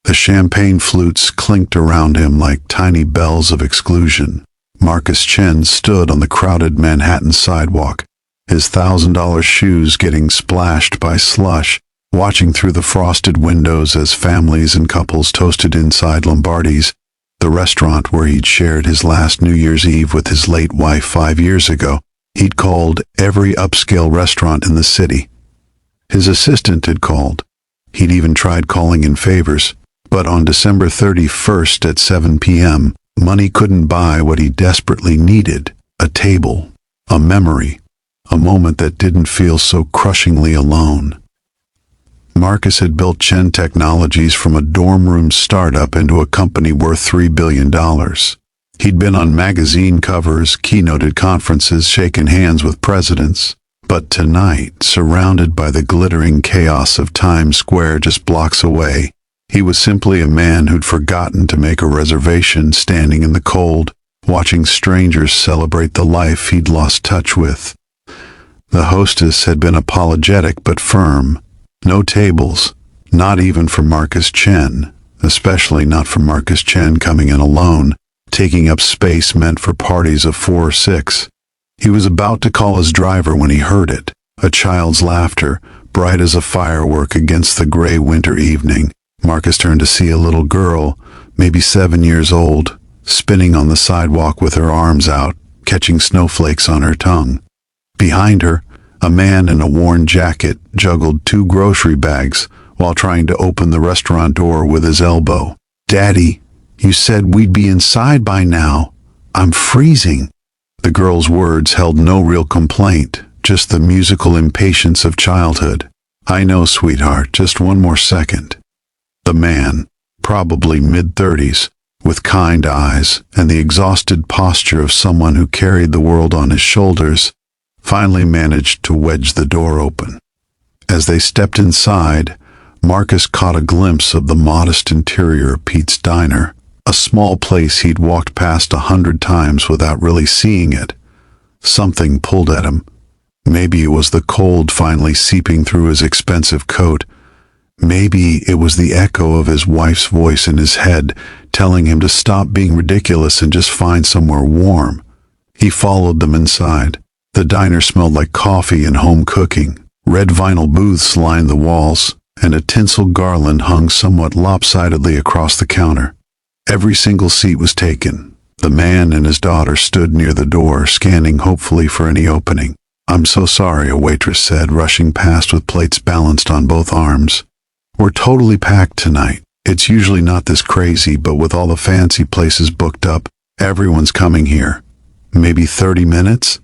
The champagne flutes clinked around him like tiny bells of exclusion. Marcus Chen stood on the crowded Manhattan sidewalk, his $1,000 shoes getting splashed by slush, watching through the frosted windows as families and couples toasted inside Lombardi's, the restaurant where he'd shared his last New Year's Eve with his late wife 5 years ago. He'd called every upscale restaurant in the city. His assistant had called. He'd even tried calling in favors. But on December 31st at 7 p.m., money couldn't buy what he desperately needed: a table, a memory, a moment that didn't feel so crushingly alone. Marcus had built Chen Technologies from a dorm room startup into a company worth $3 billion. He'd been on magazine covers, keynoted conferences, shaken hands with presidents. But tonight, surrounded by the glittering chaos of Times Square just blocks away, he was simply a man who'd forgotten to make a reservation, standing in the cold, watching strangers celebrate the life he'd lost touch with. The hostess had been apologetic but firm. No tables, not even for Marcus Chen, especially not for Marcus Chen coming in alone, taking up space meant for parties of 4 or 6. He was about to call his driver when he heard it, a child's laughter, bright as a firework against the gray winter evening. Marcus turned to see a little girl, maybe 7 years old, spinning on the sidewalk with her arms out, catching snowflakes on her tongue. Behind her, a man in a worn jacket juggled 2 grocery bags while trying to open the restaurant door with his elbow. "Daddy, you said we'd be inside by now. I'm freezing." The girl's words held no real complaint, just the musical impatience of childhood. "I know, sweetheart, just one more second." The man, probably mid-30s, with kind eyes and the exhausted posture of someone who carried the world on his shoulders, finally managed to wedge the door open. As they stepped inside, Marcus caught a glimpse of the modest interior of Pete's Diner, a small place he'd walked past 100 times without really seeing it. Something pulled at him. Maybe it was the cold finally seeping through his expensive coat. Maybe it was the echo of his wife's voice in his head, telling him to stop being ridiculous and just find somewhere warm. He followed them inside. The diner smelled like coffee and home cooking. Red vinyl booths lined the walls, and a tinsel garland hung somewhat lopsidedly across the counter. Every single seat was taken. The man and his daughter stood near the door, scanning hopefully for any opening. "I'm so sorry," a waitress said, rushing past with plates balanced on both arms. "We're totally packed tonight. It's usually not this crazy, but with all the fancy places booked up, everyone's coming here. Maybe 30 minutes?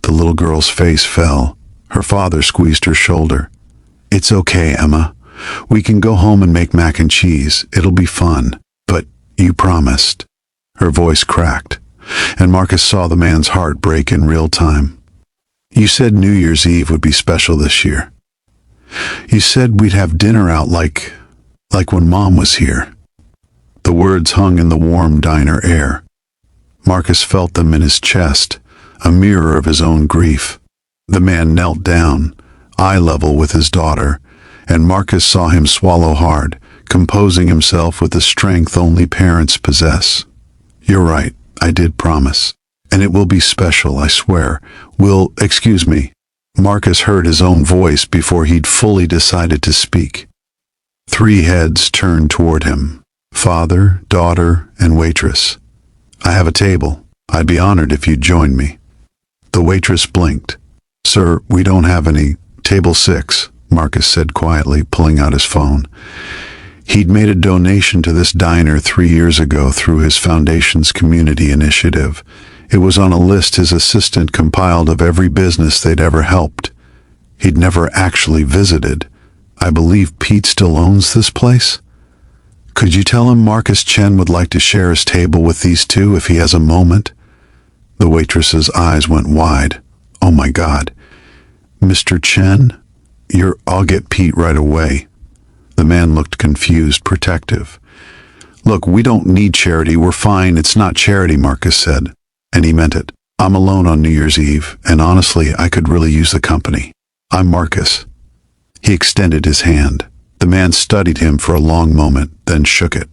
The little girl's face fell. Her father squeezed her shoulder. "It's okay, Emma. We can go home and make mac and cheese. It'll be fun. But you promised." Her voice cracked, and Marcus saw the man's heart break in real time. "You said New Year's Eve would be special this year. You said we'd have dinner out like when Mom was here." The words hung in the warm diner air. Marcus felt them in his chest, a mirror of his own grief. The man knelt down, eye level with his daughter, and Marcus saw him swallow hard, composing himself with the strength only parents possess. "You're right, I did promise. And it will be special, I swear. Excuse me." Marcus heard his own voice before he'd fully decided to speak. 3 heads turned toward him: father, daughter, and waitress. "I have a table. I'd be honored if you'd join me." The waitress blinked. "Sir, we don't have any. Table 6, Marcus said quietly, pulling out his phone. He'd made a donation to this diner 3 years ago through his foundation's community initiative. It was on a list his assistant compiled of every business they'd ever helped. He'd never actually visited. "I believe Pete still owns this place? Could you tell him Marcus Chen would like to share his table with these 2 if he has a moment?" The waitress's eyes went wide. "Oh my God. Mr. Chen? I'll get Pete right away." The man looked confused, protective. "Look, we don't need charity. We're fine. It's not charity," Marcus said. And he meant it. "I'm alone on New Year's Eve, and honestly, I could really use the company. I'm Marcus." He extended his hand. The man studied him for a long moment, then shook it.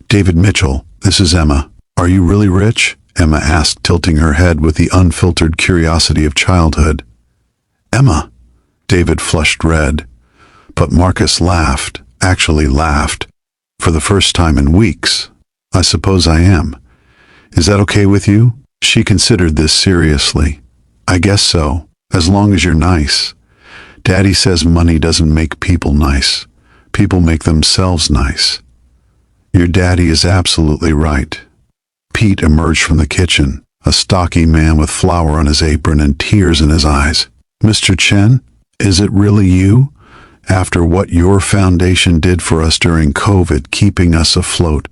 "David Mitchell, this is Emma. Are you really rich?" Emma asked, tilting her head with the unfiltered curiosity of childhood. "Emma?" David flushed red. But Marcus laughed, actually laughed, for the first time in weeks. "I suppose I am. Is that okay with you?" She considered this seriously. "I guess so, as long as you're nice. Daddy says money doesn't make people nice. People make themselves nice." "Your daddy is absolutely right." Pete emerged from the kitchen, a stocky man with flour on his apron and tears in his eyes. "Mr. Chen, is it really you? After what your foundation did for us during COVID, keeping us afloat.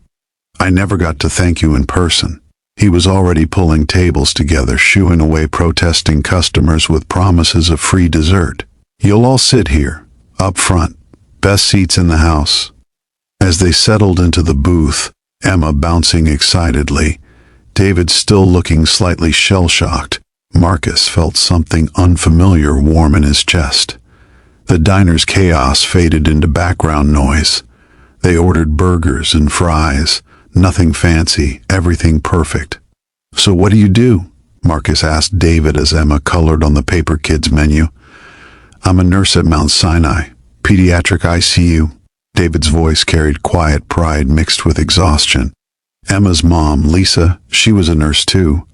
I never got to thank you in person." He was already pulling tables together, shooing away protesting customers with promises of free dessert. "You'll all sit here, up front. Best seats in the house." As they settled into the booth, Emma bouncing excitedly, David still looking slightly shell-shocked, Marcus felt something unfamiliar warm in his chest. The diner's chaos faded into background noise. They ordered burgers and fries, nothing fancy, everything perfect. "So what do you do?" Marcus asked David as Emma colored on the paper kids menu. "I'm a nurse at Mount Sinai, pediatric ICU." David's voice carried quiet pride mixed with exhaustion. Emma's mom, Lisa, she was a nurse too.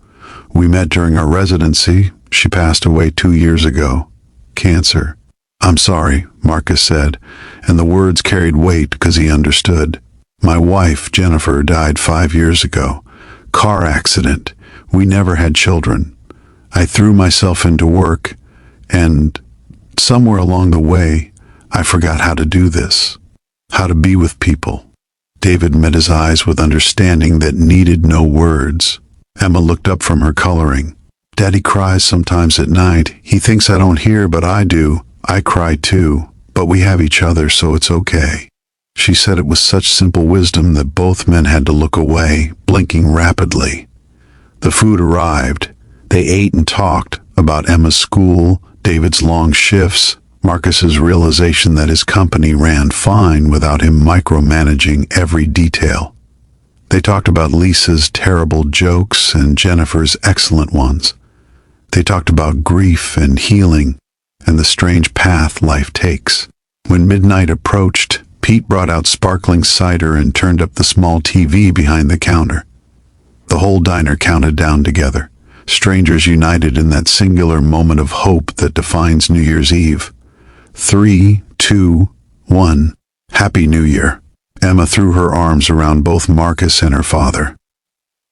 We met during our residency. She passed away 2 years ago. Cancer. "I'm sorry," Marcus said, and the words carried weight because he understood. "My wife, Jennifer, died 5 years ago. Car accident. We never had children. I threw myself into work, and somewhere along the way, I forgot how to do this. How to be with people." David met his eyes with understanding that needed no words. Emma looked up from her coloring. "Daddy cries sometimes at night. He thinks I don't hear, but I do. I cry too, but we have each other, so it's okay." She said it with such simple wisdom that both men had to look away, blinking rapidly. The food arrived. They ate and talked about Emma's school, David's long shifts, Marcus's realization that his company ran fine without him micromanaging every detail. They talked about Lisa's terrible jokes and Jennifer's excellent ones. They talked about grief and healing and the strange path life takes. When midnight approached, Pete brought out sparkling cider and turned up the small TV behind the counter. The whole diner counted down together, strangers united in that singular moment of hope that defines New Year's Eve. 3, 2, 1. Happy New Year. Emma threw her arms around both Marcus and her father.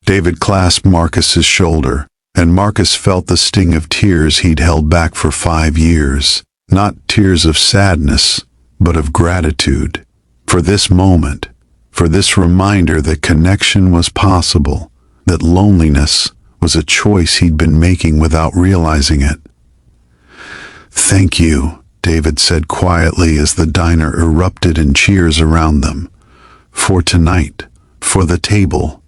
David clasped Marcus's shoulder, and Marcus felt the sting of tears he'd held back for 5 years. Not tears of sadness, but of gratitude. For this moment, for this reminder that connection was possible, that loneliness was a choice he'd been making without realizing it. "Thank you," David said quietly as the diner erupted in cheers around them. "For tonight, for the table,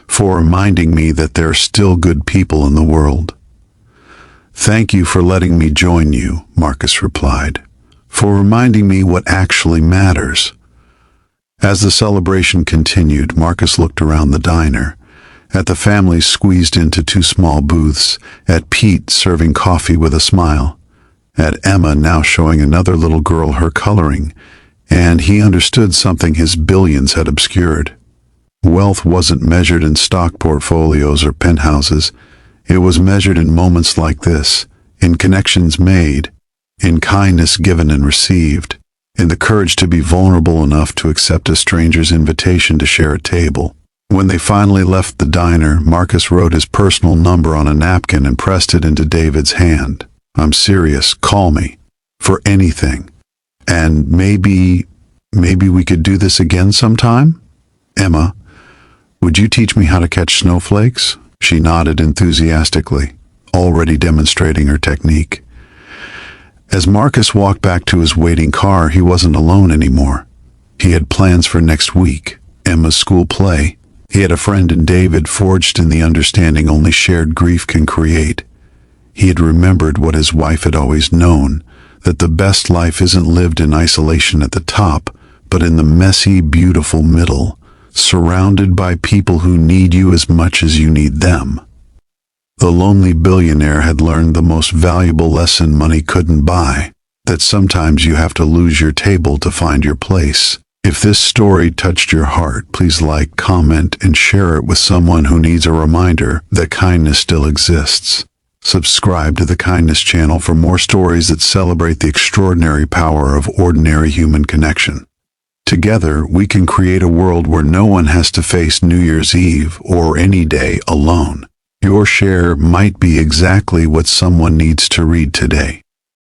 for reminding me that there are still good people in the world." "Thank you for letting me join you," Marcus replied, "for reminding me what actually matters." As the celebration continued, Marcus looked around the diner, at the family squeezed into 2 small booths, at Pete serving coffee with a smile, at Emma now showing another little girl her coloring, and he understood something his billions had obscured. Wealth wasn't measured in stock portfolios or penthouses. It was measured in moments like this, in connections made, in kindness given and received, in the courage to be vulnerable enough to accept a stranger's invitation to share a table. When they finally left the diner, Marcus wrote his personal number on a napkin and pressed it into David's hand. "I'm serious, call me, for anything. And maybe we could do this again sometime? Emma, would you teach me how to catch snowflakes?" She nodded enthusiastically, already demonstrating her technique. As Marcus walked back to his waiting car, he wasn't alone anymore. He had plans for next week, Emma's school play. He had a friend in David forged in the understanding only shared grief can create. He had remembered what his wife had always known, that the best life isn't lived in isolation at the top, but in the messy, beautiful middle, surrounded by people who need you as much as you need them. The lonely billionaire had learned the most valuable lesson money couldn't buy, that sometimes you have to lose your table to find your place. If this story touched your heart, please like, comment, and share it with someone who needs a reminder that kindness still exists. Subscribe to the Kindness channel for more stories that celebrate the extraordinary power of ordinary human connection. Together, we can create a world where no one has to face New Year's Eve or any day alone. Your share might be exactly what someone needs to read today.